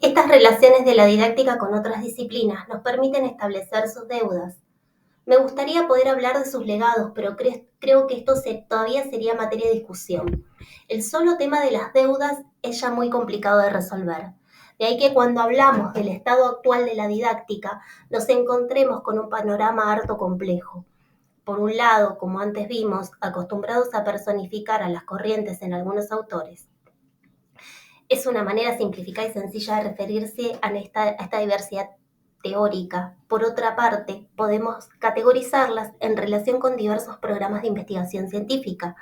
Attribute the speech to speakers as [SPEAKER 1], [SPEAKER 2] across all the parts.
[SPEAKER 1] Estas relaciones de la didáctica con otras disciplinas nos permiten establecer sus deudas. Me gustaría poder hablar de sus legados, pero creo que esto todavía sería materia de discusión. El solo tema de las deudas es ya muy complicado de resolver. De ahí que cuando hablamos del estado actual de la didáctica, nos encontremos con un panorama harto complejo. Por un lado, como antes vimos, acostumbrados a personificar a las corrientes en algunos autores, es una manera simplificada y sencilla de referirse a esta diversidad teórica. Por otra parte, podemos categorizarlas en relación con diversos programas de investigación científica,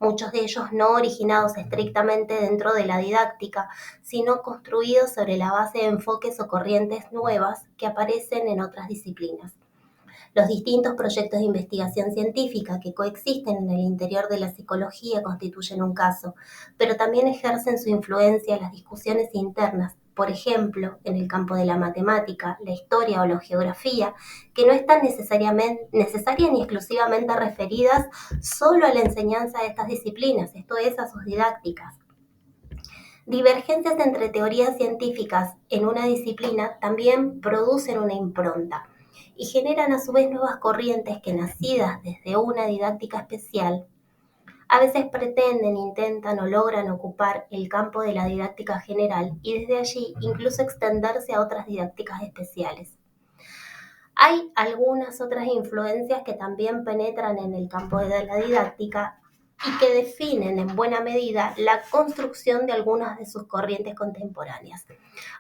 [SPEAKER 1] muchos de ellos no originados estrictamente dentro de la didáctica, sino construidos sobre la base de enfoques o corrientes nuevas que aparecen en otras disciplinas. Los distintos proyectos de investigación científica que coexisten en el interior de la psicología constituyen un caso, pero también ejercen su influencia en las discusiones internas, por ejemplo, en el campo de la matemática, la historia o la geografía, que no están necesarias ni exclusivamente referidas solo a la enseñanza de estas disciplinas, esto es, a sus didácticas. Divergencias entre teorías científicas en una disciplina también producen una impronta y generan a su vez nuevas corrientes que, nacidas desde una didáctica especial, a veces pretenden, intentan o logran ocupar el campo de la didáctica general y desde allí incluso extenderse a otras didácticas especiales. Hay algunas otras influencias que también penetran en el campo de la didáctica y que definen en buena medida la construcción de algunas de sus corrientes contemporáneas.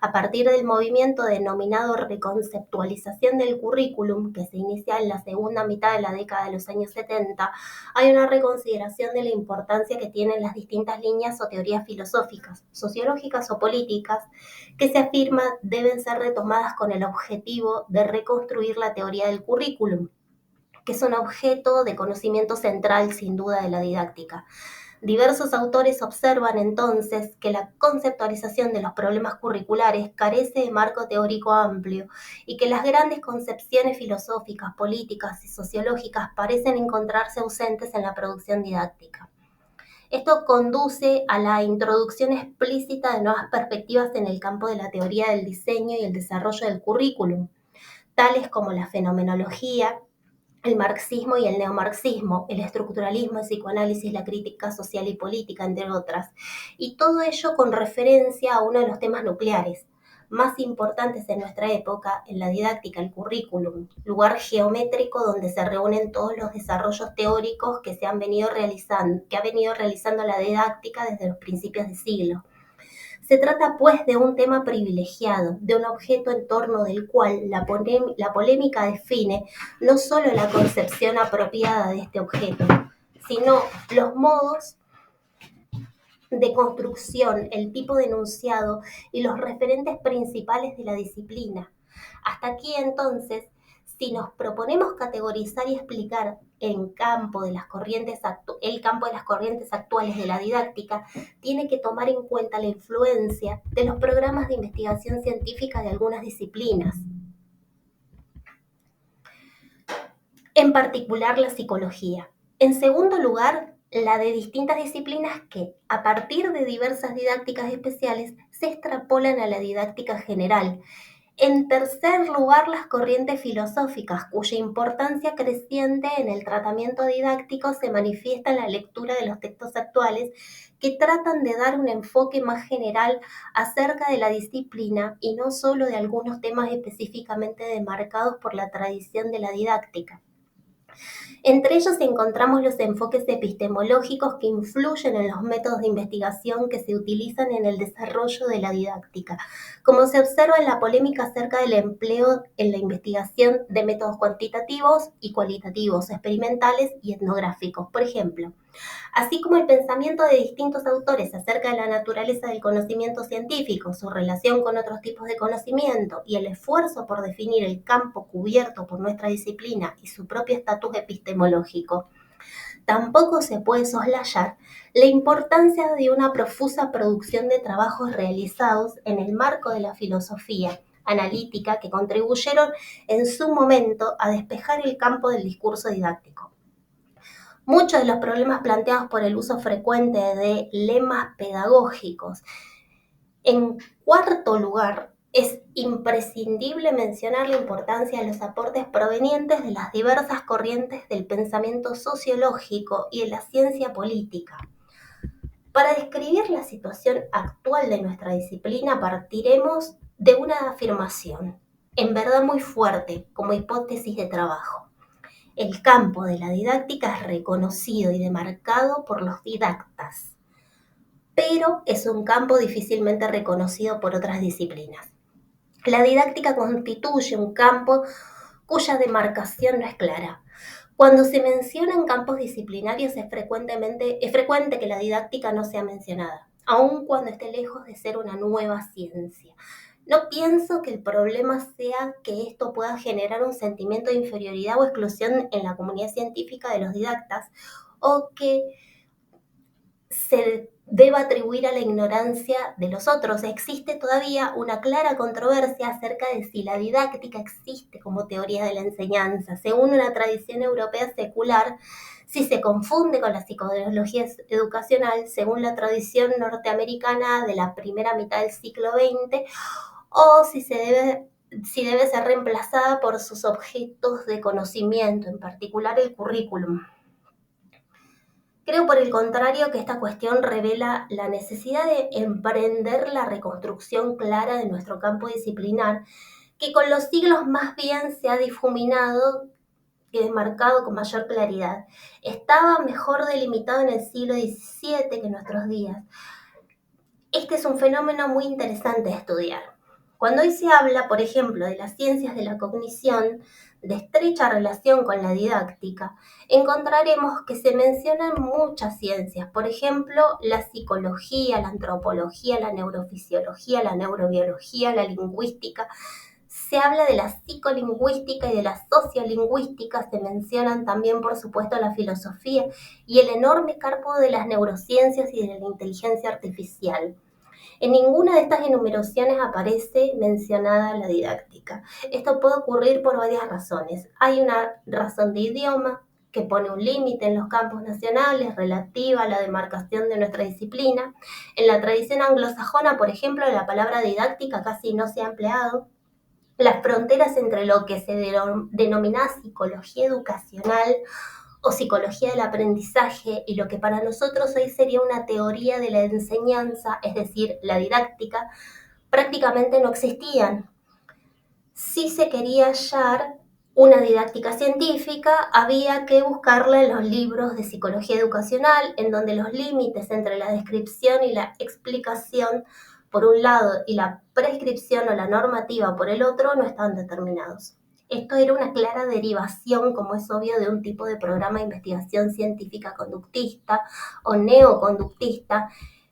[SPEAKER 1] A partir del movimiento denominado reconceptualización del currículum, que se inicia en la segunda mitad de la década de los años 70, hay una reconsideración de la importancia que tienen las distintas líneas o teorías filosóficas, sociológicas o políticas, que se afirma deben ser retomadas con el objetivo de reconstruir la teoría del currículum, que es un objeto de conocimiento central sin duda de la didáctica. Diversos autores observan entonces que la conceptualización de los problemas curriculares carece de marco teórico amplio y que las grandes concepciones filosóficas, políticas y sociológicas parecen encontrarse ausentes en la producción didáctica. Esto conduce a la introducción explícita de nuevas perspectivas en el campo de la teoría del diseño y el desarrollo del currículum, tales como la fenomenología, el marxismo y el neomarxismo, el estructuralismo, el psicoanálisis, la crítica social y política, entre otras. Y todo ello con referencia a uno de los temas nucleares más importantes en nuestra época, en la didáctica, el currículum, lugar geométrico donde se reúnen todos los desarrollos teóricos que ha venido realizando la didáctica desde los principios de siglo. Se trata pues de un tema privilegiado, de un objeto en torno del cual la polémica define no solo la concepción apropiada de este objeto, sino los modos de construcción, el tipo de enunciado y los referentes principales de la disciplina. Hasta aquí entonces, si nos proponemos categorizar y explicar el campo de las corrientes actuales de la didáctica, tiene que tomar en cuenta la influencia de los programas de investigación científica de algunas disciplinas, en particular la psicología. En segundo lugar, la de distintas disciplinas que, a partir de diversas didácticas especiales, se extrapolan a la didáctica general. En tercer lugar, las corrientes filosóficas, cuya importancia creciente en el tratamiento didáctico se manifiesta en la lectura de los textos actuales, que tratan de dar un enfoque más general acerca de la disciplina y no solo de algunos temas específicamente demarcados por la tradición de la didáctica. Entre ellos encontramos los enfoques epistemológicos que influyen en los métodos de investigación que se utilizan en el desarrollo de la didáctica, como se observa en la polémica acerca del empleo en la investigación de métodos cuantitativos y cualitativos, experimentales y etnográficos, por ejemplo. Así como el pensamiento de distintos autores acerca de la naturaleza del conocimiento científico, su relación con otros tipos de conocimiento y el esfuerzo por definir el campo cubierto por nuestra disciplina y su propio estatus epistemológico. Tampoco se puede soslayar la importancia de una profusa producción de trabajos realizados en el marco de la filosofía analítica que contribuyeron en su momento a despejar el campo del discurso didáctico. Muchos de los problemas planteados por el uso frecuente de lemas pedagógicos En cuarto lugar, es imprescindible mencionar la importancia de los aportes provenientes de las diversas corrientes del pensamiento sociológico y de la ciencia política. Para describir la situación actual de nuestra disciplina partiremos de una afirmación, en verdad muy fuerte, como hipótesis de trabajo. El campo de la didáctica es reconocido y demarcado por los didactas, pero es un campo difícilmente reconocido por otras disciplinas. La didáctica constituye un campo cuya demarcación no es clara. Cuando se mencionan campos disciplinarios es frecuente que la didáctica no sea mencionada, aun cuando esté lejos de ser una nueva ciencia. No pienso que el problema sea que esto pueda generar un sentimiento de inferioridad o exclusión en la comunidad científica de los didactas, o que se deba atribuir a la ignorancia de los otros. Existe todavía una clara controversia acerca de si la didáctica existe como teoría de la enseñanza. Según una tradición europea secular, si se confunde con la psicología educacional, según la tradición norteamericana de la primera mitad del siglo XX, o si debe ser reemplazada por sus objetos de conocimiento, en particular el currículum. Creo, por el contrario, que esta cuestión revela la necesidad de emprender la reconstrucción clara de nuestro campo disciplinar, que con los siglos más bien se ha difuminado y demarcado con mayor claridad. Estaba mejor delimitado en el siglo XVII que en nuestros días. Este es un fenómeno muy interesante de estudiar. Cuando hoy se habla, por ejemplo, de las ciencias de la cognición, de estrecha relación con la didáctica, encontraremos que se mencionan muchas ciencias, por ejemplo, la psicología, la antropología, la neurofisiología, la neurobiología, la lingüística. Se habla de la psicolingüística y de la sociolingüística, se mencionan también, por supuesto, la filosofía y el enorme campo de las neurociencias y de la inteligencia artificial. En ninguna de estas enumeraciones aparece mencionada la didáctica. Esto puede ocurrir por varias razones. Hay una razón de idioma que pone un límite en los campos nacionales relativa a la demarcación de nuestra disciplina. En la tradición anglosajona, por ejemplo, la palabra didáctica casi no se ha empleado. Las fronteras entre lo que se denomina psicología educacional o psicología del aprendizaje y lo que para nosotros hoy sería una teoría de la enseñanza, es decir, la didáctica, prácticamente no existían. Si se quería hallar una didáctica científica, había que buscarla en los libros de psicología educacional, en donde los límites entre la descripción y la explicación por un lado y la prescripción o la normativa por el otro no estaban determinados. Esto era una clara derivación, como es obvio, de un tipo de programa de investigación científica conductista o neoconductista,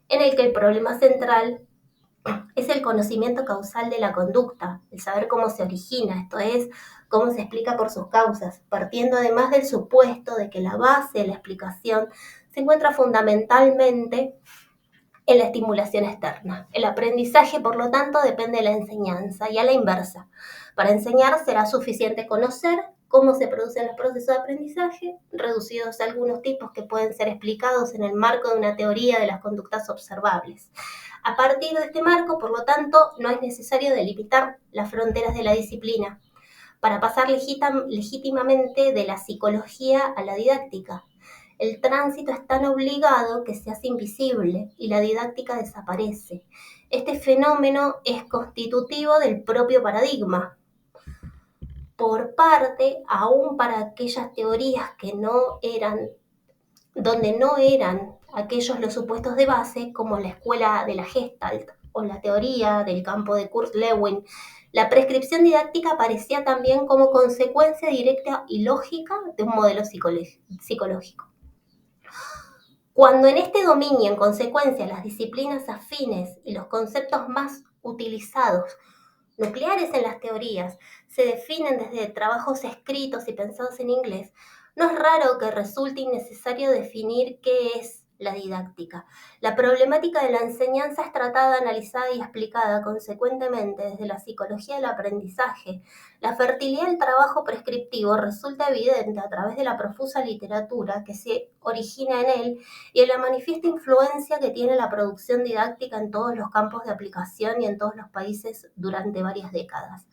[SPEAKER 1] en el que el problema central es el conocimiento causal de la conducta, el saber cómo se origina, esto es, cómo se explica por sus causas, partiendo además del supuesto de que la base de la explicación se encuentra fundamentalmente en la estimulación externa. El aprendizaje, por lo tanto, depende de la enseñanza y a la inversa. Para enseñar será suficiente conocer cómo se producen los procesos de aprendizaje, reducidos a algunos tipos que pueden ser explicados en el marco de una teoría de las conductas observables. A partir de este marco, por lo tanto, no es necesario delimitar las fronteras de la disciplina para pasar legítimamente de la psicología a la didáctica. El tránsito es tan obligado que se hace invisible y la didáctica desaparece. Este fenómeno es constitutivo del propio paradigma. Por parte, aún para aquellas teorías donde no eran aquellos los supuestos de base, como la escuela de la Gestalt o la teoría del campo de Kurt Lewin, la prescripción didáctica aparecía también como consecuencia directa y lógica de un modelo psicológico. Cuando en este dominio, en consecuencia, las disciplinas afines y los conceptos más utilizados, nucleares en las teorías, se definen desde trabajos escritos y pensados en inglés, no es raro que resulte innecesario definir qué es la didáctica. La problemática de la enseñanza es tratada, analizada y explicada consecuentemente desde la psicología del aprendizaje. La fertilidad del trabajo prescriptivo resulta evidente a través de la profusa literatura que se origina en él y en la manifiesta influencia que tiene la producción didáctica en todos los campos de aplicación y en todos los países durante varias décadas.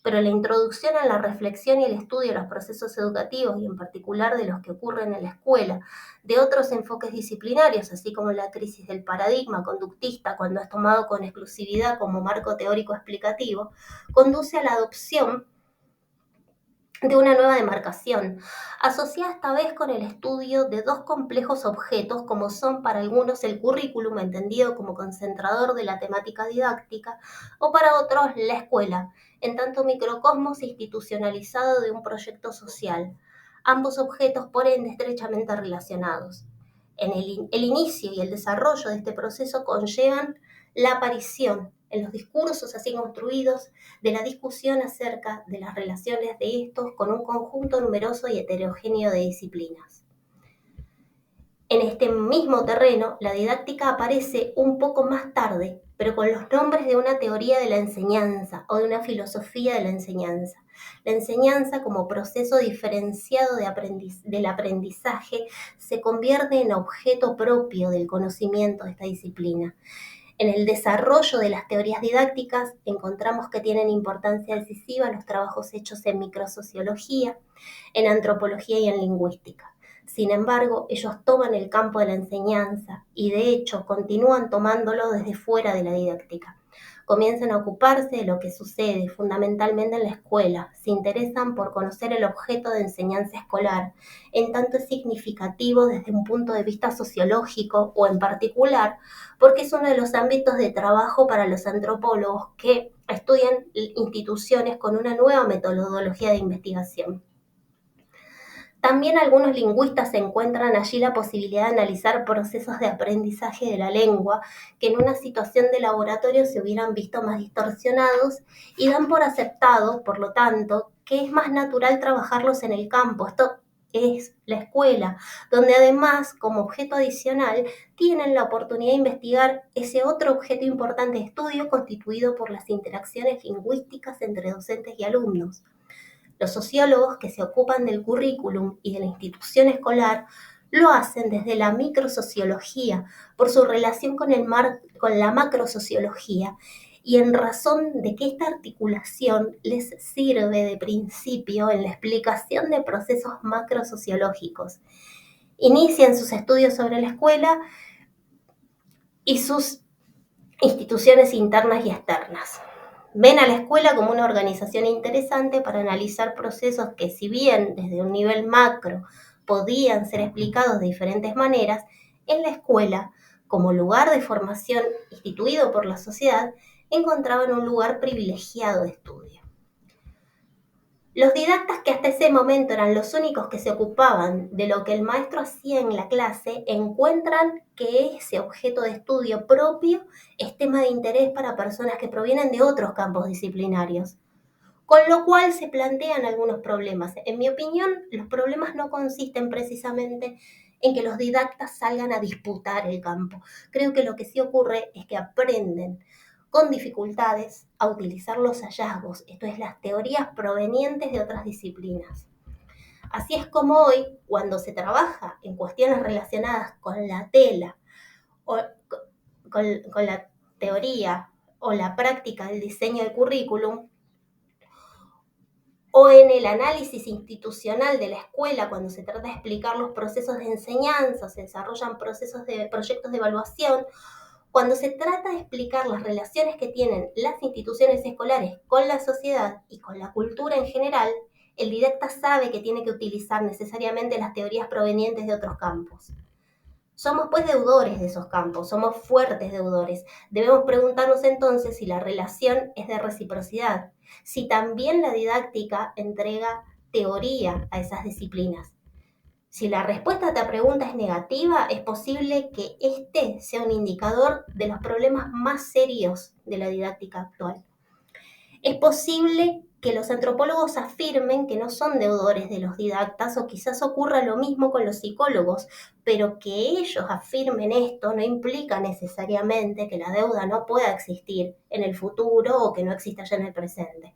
[SPEAKER 1] Pero la introducción a la reflexión y el estudio de los procesos educativos, y en particular de los que ocurren en la escuela, de otros enfoques disciplinarios, así como la crisis del paradigma conductista cuando es tomado con exclusividad como marco teórico explicativo, conduce a la adopción de una nueva demarcación, asociada esta vez con el estudio de dos complejos objetos como son para algunos el currículum entendido como concentrador de la temática didáctica o para otros la escuela, en tanto microcosmos institucionalizado de un proyecto social, ambos objetos por ende estrechamente relacionados. El inicio y el desarrollo de este proceso conllevan la aparición en los discursos así construidos de la discusión acerca de las relaciones de estos con un conjunto numeroso y heterogéneo de disciplinas. En este mismo terreno, la didáctica aparece un poco más tarde, pero con los nombres de una teoría de la enseñanza o de una filosofía de la enseñanza. La enseñanza como proceso diferenciado del aprendizaje se convierte en objeto propio del conocimiento de esta disciplina. En el desarrollo de las teorías didácticas encontramos que tienen importancia decisiva los trabajos hechos en microsociología, en antropología y en lingüística. Sin embargo, ellos toman el campo de la enseñanza y de hecho continúan tomándolo desde fuera de la didáctica. Comienzan a ocuparse de lo que sucede fundamentalmente en la escuela, se interesan por conocer el objeto de enseñanza escolar, en tanto es significativo desde un punto de vista sociológico o en particular porque es uno de los ámbitos de trabajo para los antropólogos que estudian instituciones con una nueva metodología de investigación. También algunos lingüistas encuentran allí la posibilidad de analizar procesos de aprendizaje de la lengua que en una situación de laboratorio se hubieran visto más distorsionados y dan por aceptado, por lo tanto, que es más natural trabajarlos en el campo. Esto es la escuela, donde además, como objeto adicional, tienen la oportunidad de investigar ese otro objeto importante de estudio constituido por las interacciones lingüísticas entre docentes y alumnos. Los sociólogos que se ocupan del currículum y de la institución escolar lo hacen desde la microsociología por su relación con la macrosociología y en razón de que esta articulación les sirve de principio en la explicación de procesos macrosociológicos. Inician sus estudios sobre la escuela y sus instituciones internas y externas. Ven a la escuela como una organización interesante para analizar procesos que, si bien desde un nivel macro podían ser explicados de diferentes maneras, en la escuela, como lugar de formación instituido por la sociedad, encontraban un lugar privilegiado de estudio. Los didactas, que hasta ese momento eran los únicos que se ocupaban de lo que el maestro hacía en la clase, encuentran que ese objeto de estudio propio es tema de interés para personas que provienen de otros campos disciplinarios, con lo cual se plantean algunos problemas. En mi opinión, los problemas no consisten precisamente en que los didactas salgan a disputar el campo. Creo que lo que sí ocurre es que aprenden con dificultades a utilizar los hallazgos, esto es, las teorías provenientes de otras disciplinas. Así es como hoy, cuando se trabaja en cuestiones relacionadas con la tela, o con la teoría o la práctica del diseño del currículum, o en el análisis institucional de la escuela, cuando se trata de explicar los procesos de enseñanza, se desarrollan proyectos de evaluación, cuando se trata de explicar las relaciones que tienen las instituciones escolares con la sociedad y con la cultura en general, el didacta sabe que tiene que utilizar necesariamente las teorías provenientes de otros campos. Somos pues deudores de esos campos, somos fuertes deudores. Debemos preguntarnos entonces si la relación es de reciprocidad, si también la didáctica entrega teoría a esas disciplinas. Si la respuesta a esta pregunta es negativa, es posible que este sea un indicador de los problemas más serios de la didáctica actual. Es posible que los antropólogos afirmen que no son deudores de los didactas, o quizás ocurra lo mismo con los psicólogos, pero que ellos afirmen esto no implica necesariamente que la deuda no pueda existir en el futuro o que no exista ya en el presente.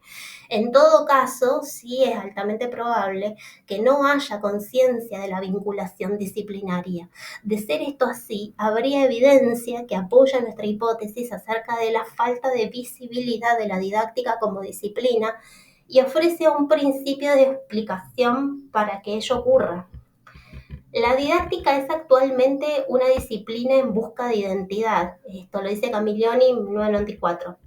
[SPEAKER 1] En todo caso, sí es altamente probable que no haya conciencia de la vinculación disciplinaria. De ser esto así, habría evidencia que apoya nuestra hipótesis acerca de la falta de visibilidad de la didáctica como disciplina y ofrece un principio de explicación para que ello ocurra. La didáctica es actualmente una disciplina en busca de identidad. Esto lo dice Camiglioni en 1994.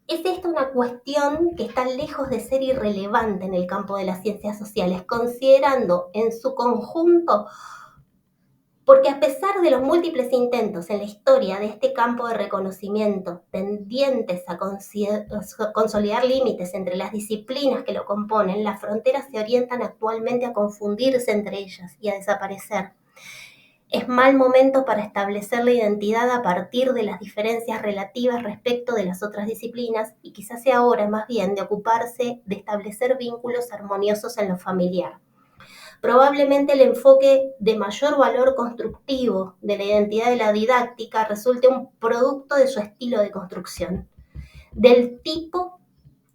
[SPEAKER 1] Es esta una cuestión que está lejos de ser irrelevante en el campo de las ciencias sociales, considerando en su conjunto, porque a pesar de los múltiples intentos en la historia de este campo de reconocimiento tendientes a consolidar límites entre las disciplinas que lo componen, las fronteras se orientan actualmente a confundirse entre ellas y a desaparecer. Es mal momento para establecer la identidad a partir de las diferencias relativas respecto de las otras disciplinas y quizás sea hora más bien de ocuparse de establecer vínculos armoniosos en lo familiar. Probablemente el enfoque de mayor valor constructivo de la identidad de la didáctica resulte un producto de su estilo de construcción, del tipo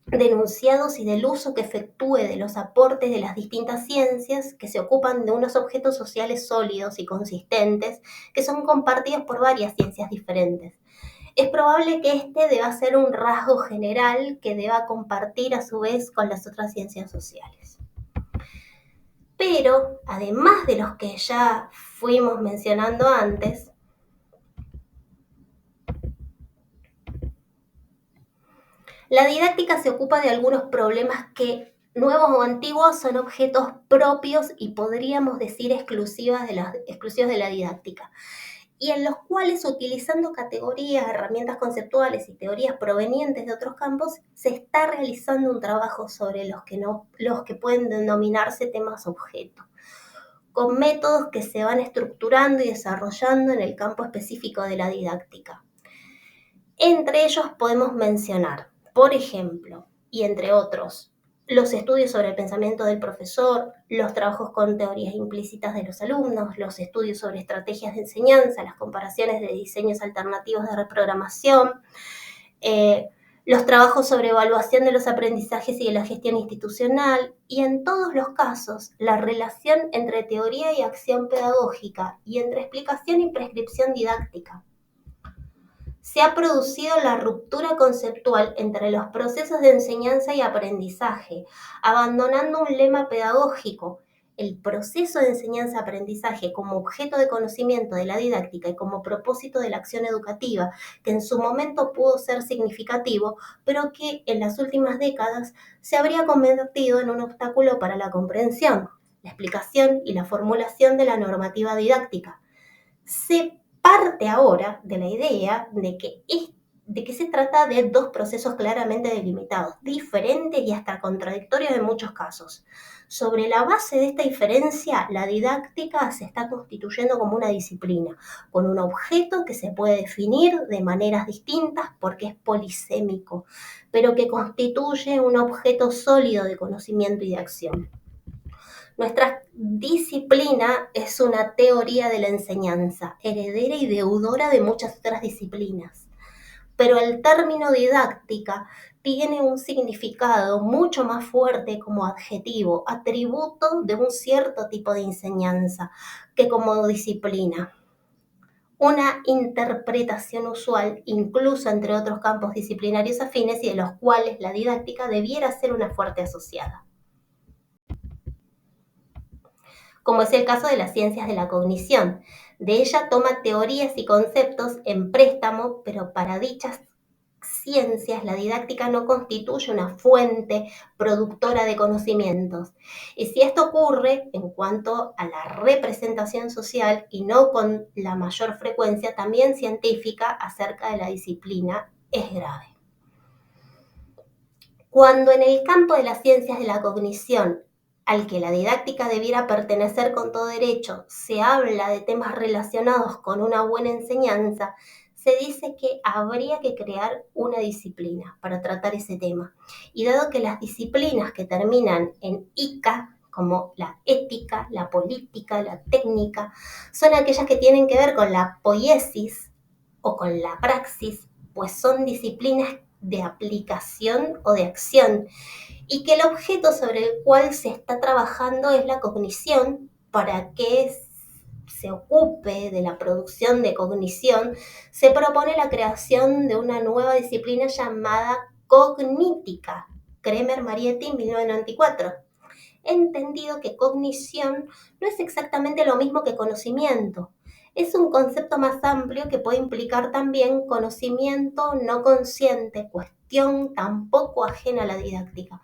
[SPEAKER 1] de enunciados y del uso que efectúe de los aportes de las distintas ciencias que se ocupan de unos objetos sociales sólidos y consistentes que son compartidos por varias ciencias diferentes. Es probable que este deba ser un rasgo general que deba compartir a su vez con las otras ciencias sociales. Pero, además de los que ya fuimos mencionando antes, la didáctica se ocupa de algunos problemas que, nuevos o antiguos, son objetos propios y podríamos decir exclusivos de la didáctica, y en los cuales, utilizando categorías, herramientas conceptuales y teorías provenientes de otros campos, se está realizando un trabajo sobre los que pueden denominarse temas objeto, con métodos que se van estructurando y desarrollando en el campo específico de la didáctica. Entre ellos podemos mencionar, por ejemplo, y entre otros, los estudios sobre el pensamiento del profesor, los trabajos con teorías implícitas de los alumnos, los estudios sobre estrategias de enseñanza, las comparaciones de diseños alternativos de reprogramación, los trabajos sobre evaluación de los aprendizajes y de la gestión institucional, y en todos los casos, la relación entre teoría y acción pedagógica y entre explicación y prescripción didáctica. Se ha producido la ruptura conceptual entre los procesos de enseñanza y aprendizaje, abandonando un lema pedagógico, el proceso de enseñanza-aprendizaje como objeto de conocimiento de la didáctica y como propósito de la acción educativa, que en su momento pudo ser significativo, pero que en las últimas décadas se habría convertido en un obstáculo para la comprensión, la explicación y la formulación de la normativa didáctica. Se parte ahora de la idea de que se trata de dos procesos claramente delimitados, diferentes y hasta contradictorios en muchos casos. Sobre la base de esta diferencia, la didáctica se está constituyendo como una disciplina, con un objeto que se puede definir de maneras distintas porque es polisémico, pero que constituye un objeto sólido de conocimiento y de acción. Nuestra disciplina es una teoría de la enseñanza, heredera y deudora de muchas otras disciplinas. Pero el término didáctica tiene un significado mucho más fuerte como adjetivo, atributo de un cierto tipo de enseñanza, que como disciplina. Una interpretación usual, incluso entre otros campos disciplinarios afines y de los cuales la didáctica debiera ser una fuerte asociada, como es el caso de las ciencias de la cognición. De ella toma teorías y conceptos en préstamo, pero para dichas ciencias la didáctica no constituye una fuente productora de conocimientos. Y si esto ocurre en cuanto a la representación social y no con la mayor frecuencia también científica acerca de la disciplina, es grave. Cuando en el campo de las ciencias de la cognición, al que la didáctica debiera pertenecer con todo derecho, se habla de temas relacionados con una buena enseñanza, se dice que habría que crear una disciplina para tratar ese tema. Y dado que las disciplinas que terminan en ica, como la ética, la política, la técnica, son aquellas que tienen que ver con la poiesis o con la praxis, pues son disciplinas de aplicación o de acción, y que el objeto sobre el cual se está trabajando es la cognición. Para que se ocupe de la producción de cognición, se propone la creación de una nueva disciplina llamada cognítica, Kremer-Marietti, 1994. He entendido que cognición no es exactamente lo mismo que conocimiento. Es un concepto más amplio que puede implicar también conocimiento no consciente, cuestión tampoco ajena a la didáctica.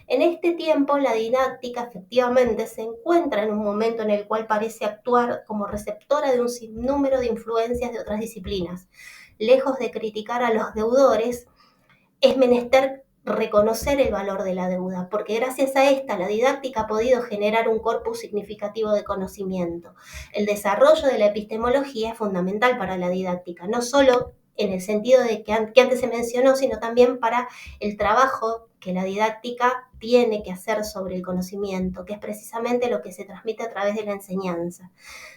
[SPEAKER 1] En este tiempo, la didáctica efectivamente se encuentra en un momento en el cual parece actuar como receptora de un sinnúmero de influencias de otras disciplinas. Lejos de criticar a los deudores, es menester reconocer el valor de la deuda, porque gracias a esta la didáctica ha podido generar un corpus significativo de conocimiento. El desarrollo de la epistemología es fundamental para la didáctica, no solo en el sentido de que antes se mencionó, sino también para el trabajo que la didáctica tiene que hacer sobre el conocimiento, que es precisamente lo que se transmite a través de la enseñanza.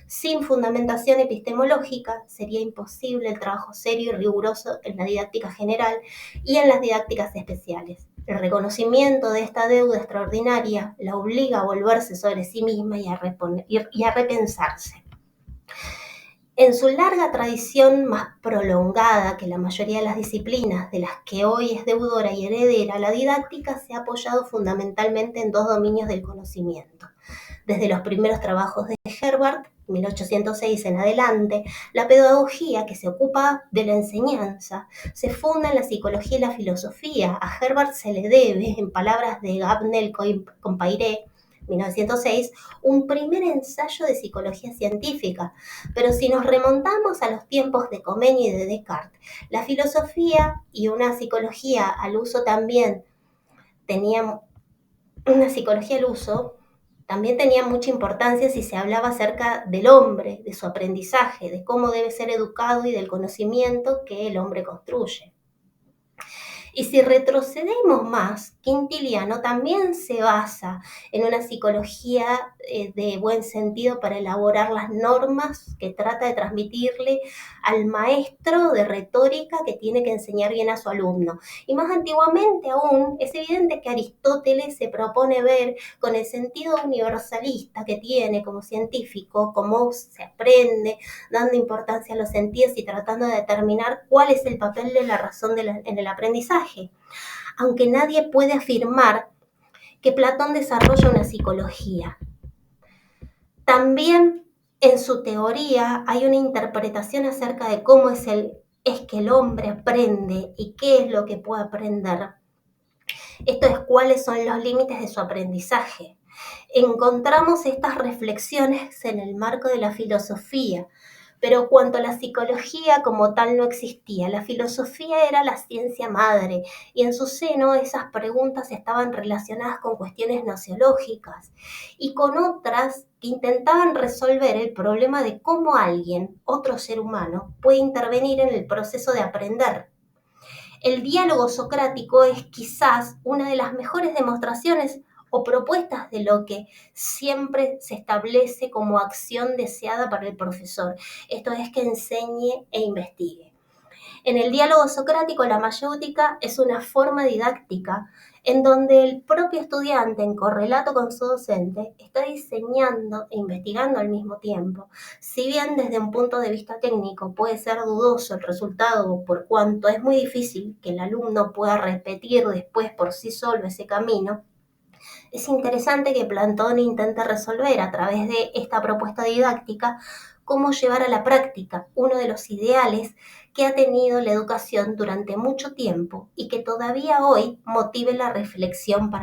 [SPEAKER 1] Sin fundamentación epistemológica sería imposible el trabajo serio y riguroso en la didáctica general y en las didácticas especiales. El reconocimiento de esta deuda extraordinaria la obliga a volverse sobre sí misma y a repensarse. En su larga tradición más prolongada que la mayoría de las disciplinas de las que hoy es deudora y heredera, la didáctica se ha apoyado fundamentalmente en dos dominios del conocimiento. Desde los primeros trabajos de Herbart, 1806 en adelante, la pedagogía, que se ocupa de la enseñanza, se funda en la psicología y la filosofía. A Herbart se le debe, en palabras de Gabnel Compayré, 1906, un primer ensayo de psicología científica. Pero si nos remontamos a los tiempos de Comenius y de Descartes, la filosofía y una psicología al uso también tenían una psicología al uso, también tenía mucha importancia si se hablaba acerca del hombre, de su aprendizaje, de cómo debe ser educado y del conocimiento que el hombre construye. Y si retrocedemos más, Quintiliano también se basa en una psicología de buen sentido para elaborar las normas que trata de transmitirle al maestro de retórica que tiene que enseñar bien a su alumno. Y más antiguamente aún, es evidente que Aristóteles se propone ver con el sentido universalista que tiene como científico, cómo se aprende, dando importancia a los sentidos y tratando de determinar cuál es el papel de la razón en el aprendizaje. Aunque nadie puede afirmar que Platón desarrolla una psicología. También en su teoría hay una interpretación acerca de cómo es que el hombre aprende y qué es lo que puede aprender. Esto es cuáles son los límites de su aprendizaje. Encontramos estas reflexiones en el marco de la filosofía, pero cuanto a la psicología como tal no existía, la filosofía era la ciencia madre y en su seno esas preguntas estaban relacionadas con cuestiones gnoseológicas y con otras que intentaban resolver el problema de cómo alguien, otro ser humano, puede intervenir en el proceso de aprender. El diálogo socrático es quizás una de las mejores demostraciones o propuestas de lo que siempre se establece como acción deseada para el profesor. Esto es que enseñe e investigue. En el diálogo socrático, la mayéutica es una forma didáctica en donde el propio estudiante, en correlato con su docente, está diseñando e investigando al mismo tiempo. Si bien desde un punto de vista técnico puede ser dudoso el resultado por cuanto es muy difícil que el alumno pueda repetir después por sí solo ese camino, es interesante que Platón intente resolver a través de esta propuesta didáctica cómo llevar a la práctica uno de los ideales que ha tenido la educación durante mucho tiempo y que todavía hoy motive la reflexión para